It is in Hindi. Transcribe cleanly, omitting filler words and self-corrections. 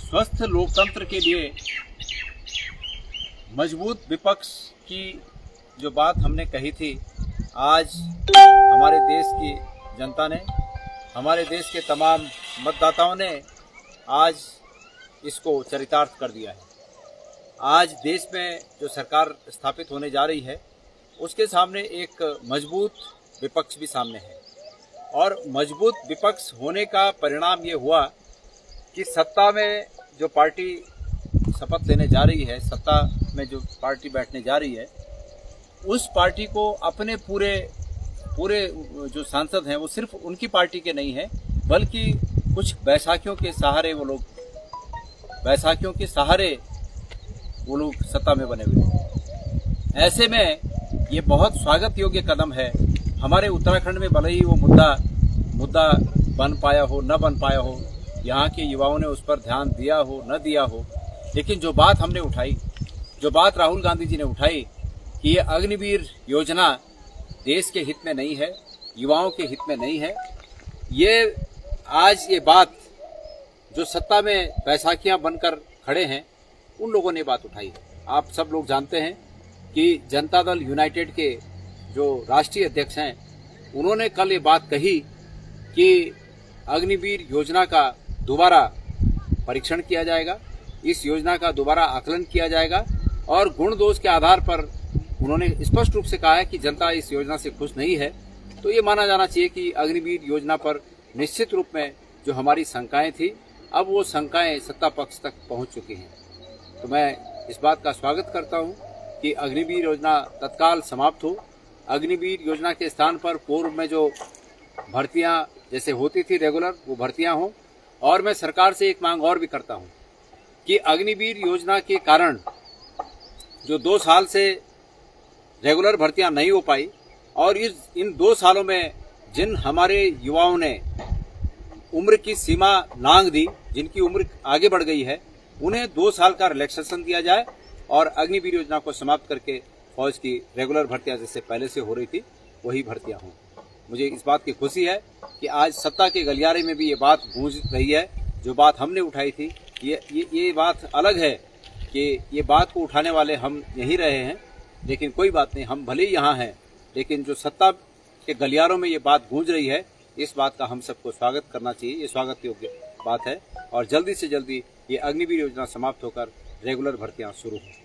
स्वस्थ लोकतंत्र के लिए मजबूत विपक्ष की जो बात हमने कही थी, आज हमारे देश की जनता ने, हमारे देश के तमाम मतदाताओं ने आज इसको चरितार्थ कर दिया है। आज देश में जो सरकार स्थापित होने जा रही है, उसके सामने एक मजबूत विपक्ष भी सामने है और मजबूत विपक्ष होने का परिणाम ये हुआ कि सत्ता में जो पार्टी शपथ लेने जा रही है, सत्ता में जो पार्टी बैठने जा रही है, उस पार्टी को अपने पूरे जो सांसद हैं वो सिर्फ उनकी पार्टी के नहीं हैं, बल्कि कुछ बैसाखियों के सहारे वो लोग सत्ता में बने हुए हैं। ऐसे में ये बहुत स्वागत योग्य कदम है। हमारे उत्तराखंड में भले ही वो मुद्दा बन पाया हो न बन पाया हो, यहाँ के युवाओं ने उस पर ध्यान दिया हो न दिया हो, लेकिन जो बात हमने उठाई, जो बात राहुल गांधी जी ने उठाई कि ये अग्निवीर योजना देश के हित में नहीं है, युवाओं के हित में नहीं है, ये बात जो सत्ता में बैसाखियां बनकर खड़े हैं उन लोगों ने बात उठाई है। आप सब लोग जानते हैं कि जनता दल यूनाइटेड के जो राष्ट्रीय अध्यक्ष हैं, उन्होंने कल ये बात कही कि अग्निवीर योजना का दोबारा परीक्षण किया जाएगा, इस योजना का दोबारा आकलन किया जाएगा और गुण दोष के आधार पर उन्होंने स्पष्ट रूप से कहा है कि जनता इस योजना से खुश नहीं है। तो ये माना जाना चाहिए कि अग्निवीर योजना पर निश्चित रूप में जो हमारी शंकाएं थी, अब वो शंकाएं सत्ता पक्ष तक पहुंच चुकी हैं। तो मैं इस बात का स्वागत करता हूं कि अग्निवीर योजना तत्काल समाप्त हो। अग्निवीर योजना के स्थान पर पूर्व में जो भर्तियां जैसे होती थी रेगुलर, वो भर्तियां हों। और मैं सरकार से एक मांग और भी करता हूं कि अग्निवीर योजना के कारण जो 2 साल से रेगुलर भर्तियां नहीं हो पाई और इन 2 सालों में जिन हमारे युवाओं ने उम्र की सीमा लांघ दी, जिनकी उम्र आगे बढ़ गई है, उन्हें 2 साल का रिलैक्सेशन दिया जाए और अग्निवीर योजना को समाप्त करके फौज की रेगुलर भर्तियां जैसे पहले से हो रही थी वही भर्तियां हों। मुझे इस बात की खुशी है कि आज सत्ता के गलियारे में भी ये बात गूंज रही है। जो बात हमने उठाई थी, ये बात अलग है कि ये बात को उठाने वाले हम यहीं रहे हैं, लेकिन कोई बात नहीं, हम भले ही यहाँ हैं, लेकिन जो सत्ता के गलियारों में ये बात गूंज रही है, इस बात का हम सबको स्वागत करना चाहिए। ये स्वागत योग्य बात है और जल्दी से जल्दी ये अग्निवीर योजना समाप्त होकर रेगुलर भर्तियां शुरू हों।